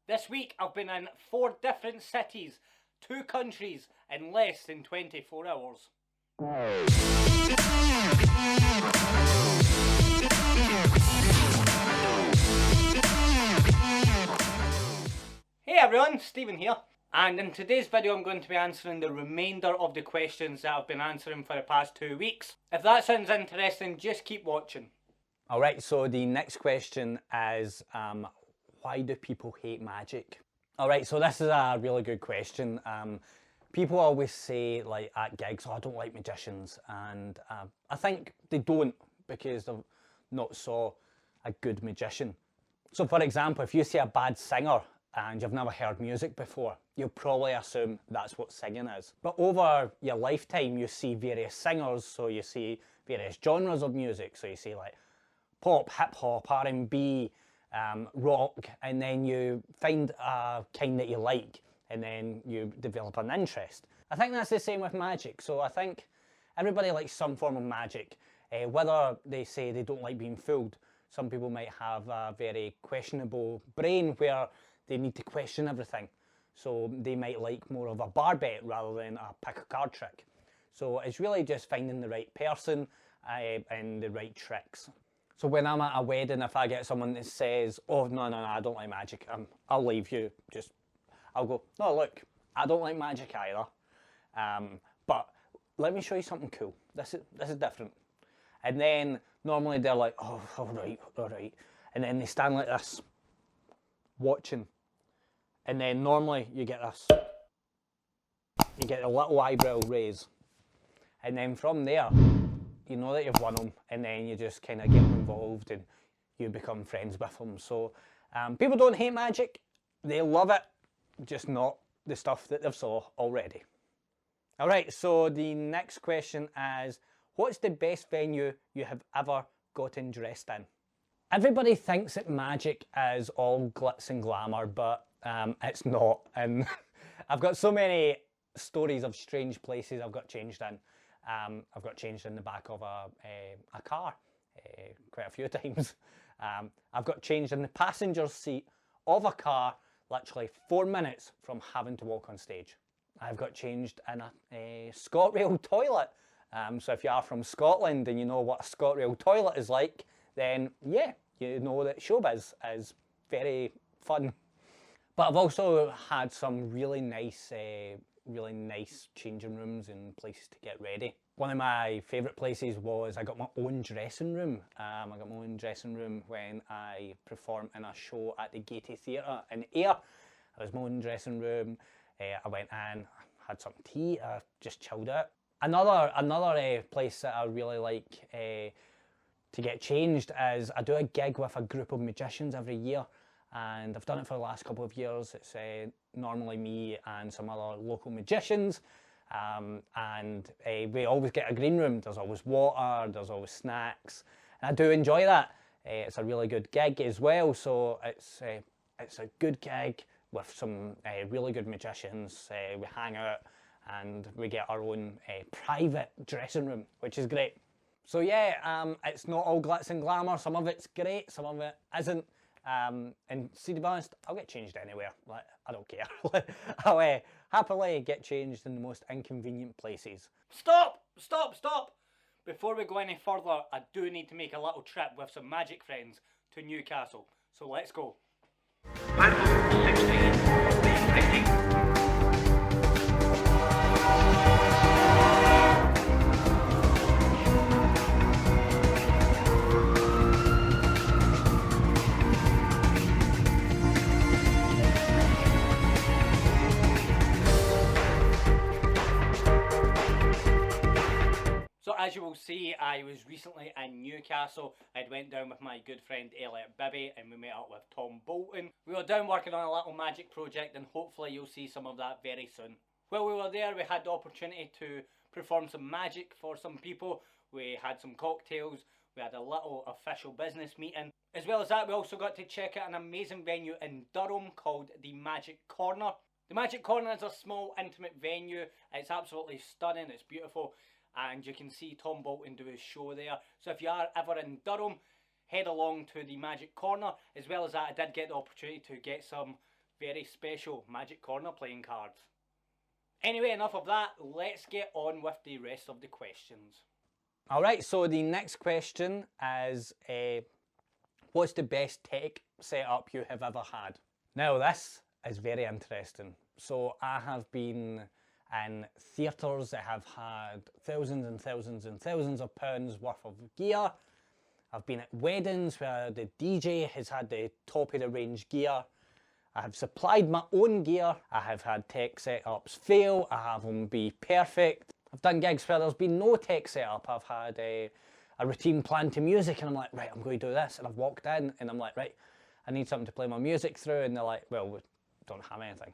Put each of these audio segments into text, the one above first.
This week I've been in 4 different cities, 2 countries in less than 24 hours. Hey everyone, Stephen here. And in today's video I'm going to be answering the remainder of the questions that I've been answering for the past 2 weeks. If that sounds interesting, just keep watching. Alright, so the next question is, why do people hate magic? Alright, so this is a really good question. People always say, like, at gigs, oh, I don't like magicians, and I think they don't because they've not saw a good magician. So for example, if you see a bad singer and you've never heard music before, you'll probably assume that's what singing is. But over your lifetime, you see various singers, so you see various genres of music. So you see like pop, hip hop, R&B, rock, and then you find a kind that you like, and then you develop an interest. I think that's the same with magic. So I think everybody likes some form of magic, whether they say they don't like being fooled. Some people might have a very questionable brain where they need to question everything. So they might like more of a bar bet rather than a pick a card trick. So it's really just finding the right person and the right tricks. So when I'm at a wedding, if I get someone that says, oh, no, I don't like magic, I'll leave you. I'll go, no, look, I don't like magic either. But let me show you something cool. This is different. And then normally they're like, oh, all right. And then they stand like this, watching. And then normally you get this. You get a little eyebrow raise. And then from there, you know that you've won them, and then you just kind of get involved and you become friends with them. So people don't hate magic, they love it, just not the stuff that they've saw already. Alright, so the next question is, what's the best venue you have ever gotten dressed in? Everybody thinks that magic is all glitz and glamour, but it's not. And I've got so many stories of strange places I've got changed in. I've got changed in the back of a car quite a few times. I've got changed in the passenger seat of a car literally 4 minutes from having to walk on stage. I've got changed in a ScotRail toilet. So if you are from Scotland and you know what a ScotRail toilet is like, then yeah, you know that showbiz is very fun. But I've also had some really nice changing rooms and places to get ready. One of my favourite places was I got my own dressing room. I got my own dressing room when I performed in a show at the Gaiety Theatre in Ayr. It was my own dressing room. I went in, had some tea, just chilled out. Another place that I really like to get changed is I do a gig with a group of magicians every year. And I've done it for the last couple of years. It's normally me and some other local magicians, and we always get a green room. There's always water, there's always snacks, and I do enjoy that. It's a really good gig as well, so it's a good gig with some really good magicians. We hang out and we get our own private dressing room, which is great. So yeah, it's not all glitz and glamour. Some of it's great, some of it isn't. And see, to be honest, I'll get changed anywhere. Like, I don't care. I'll happily get changed in the most inconvenient places. Stop! Before we go any further, I do need to make a little trip with some magic friends to Newcastle. So let's go. Platform 16, as you will see, I was recently in Newcastle. I went down with my good friend Elliot Bibby and we met up with Tom Bolton. We were down working on a little magic project and hopefully you'll see some of that very soon. While we were there, we had the opportunity to perform some magic for some people. We had some cocktails, we had a little official business meeting. As well as that, we also got to check out an amazing venue in Durham called the Magic Corner. The Magic Corner is a small, intimate venue. It's absolutely stunning, it's beautiful. And you can see Tom Bolton do his show there. So if you are ever in Durham, head along to the Magic Corner. As well as that, I did get the opportunity to get some very special Magic Corner playing cards. Anyway, enough of that, let's get on with the rest of the questions. Alright, so the next question is, what's the best tech setup you have ever had? Now this is very interesting. So I have been in theatres that have had thousands and thousands and thousands of pounds worth of gear. I've been at weddings where the DJ has had the top of the range gear. I have supplied my own gear. I have had tech setups fail. I have them be perfect. I've done gigs where there's been no tech setup. I've had a routine planned to music and I'm like, right, I'm going to do this. And I've walked in and I'm like, right, I need something to play my music through. And they're like, well, we don't have anything.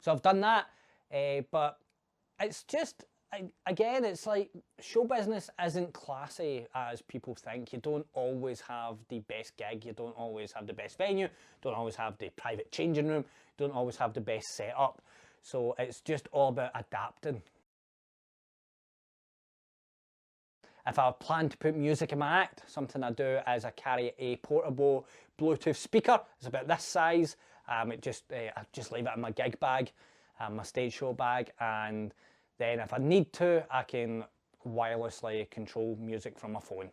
So I've done that, but it's just, again, it's like show business isn't classy as people think. You don't always have the best gig. You don't always have the best venue. Don't always have the private changing room. Don't always have the best setup. So it's just all about adapting. If I plan to put music in my act, something I do is I carry a portable Bluetooth speaker. It's about this size. I just leave it in my gig bag, my stage show bag, and then if I need to, I can wirelessly control music from my phone.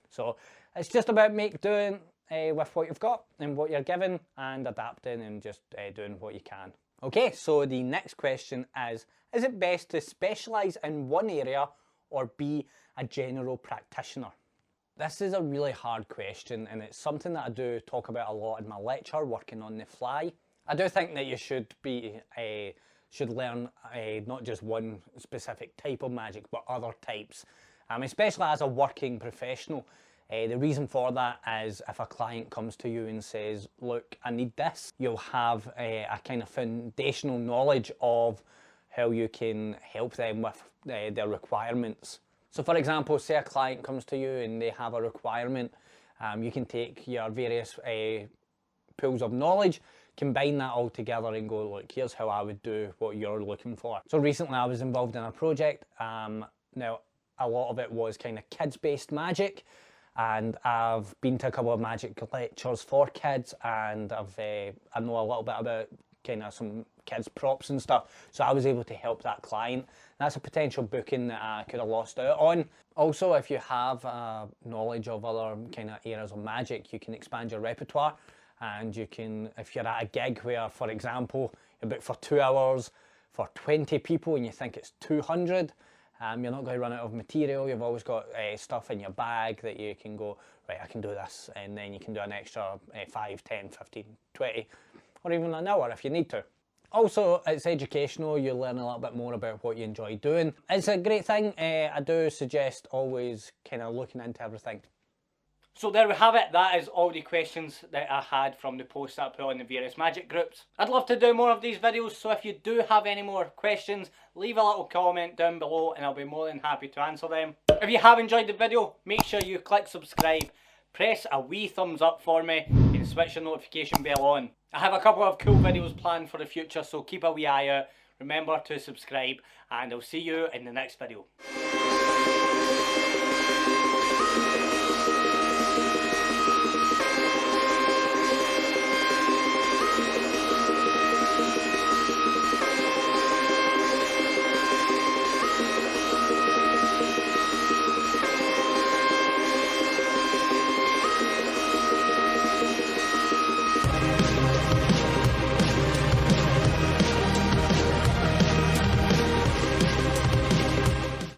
So it's just about doing with what you've got and what you're given and adapting and just doing what you can. Okay, so the next question is it best to specialise in one area or be a general practitioner? This is a really hard question and it's something that I do talk about a lot in my lecture, working on the fly. I do think that you should learn not just one specific type of magic, but other types, especially as a working professional. The reason for that is if a client comes to you and says, look, I need this, you'll have a kind of foundational knowledge of how you can help them with their requirements. So for example, say a client comes to you and they have a requirement, you can take your various pools of knowledge, combine that all together and go, look, here's how I would do what you're looking for. So recently I was involved in a project. Now a lot of it was kind of kids-based magic, and I've been to a couple of magic lectures for kids, and I know a little bit about kind of some kids props and stuff, so I was able to help that client. That's a potential booking that I could have lost out on. Also, if you have knowledge of other kind of areas of magic, you can expand your repertoire, and you can, if you're at a gig where, for example, you're booked for 2 hours for 20 people and you think it's 200, you're not going to run out of material. You've always got stuff in your bag that you can go, right, I can do this, and then you can do an extra 5, 10, 15, 20, or even an hour if you need to. Also, it's educational. You learn a little bit more about what you enjoy doing. It's a great thing. I do suggest always kind of looking into everything. So there we have it. That is all the questions that I had from the posts that I put on the various magic groups. I'd love to do more of these videos, so if you do have any more questions, leave a little comment down below and I'll be more than happy to answer them. If you have enjoyed the video, make sure you click subscribe, press a wee thumbs up for me and switch your notification bell on. I have a couple of cool videos planned for the future, so keep a wee eye out. Remember to subscribe and I'll see you in the next video.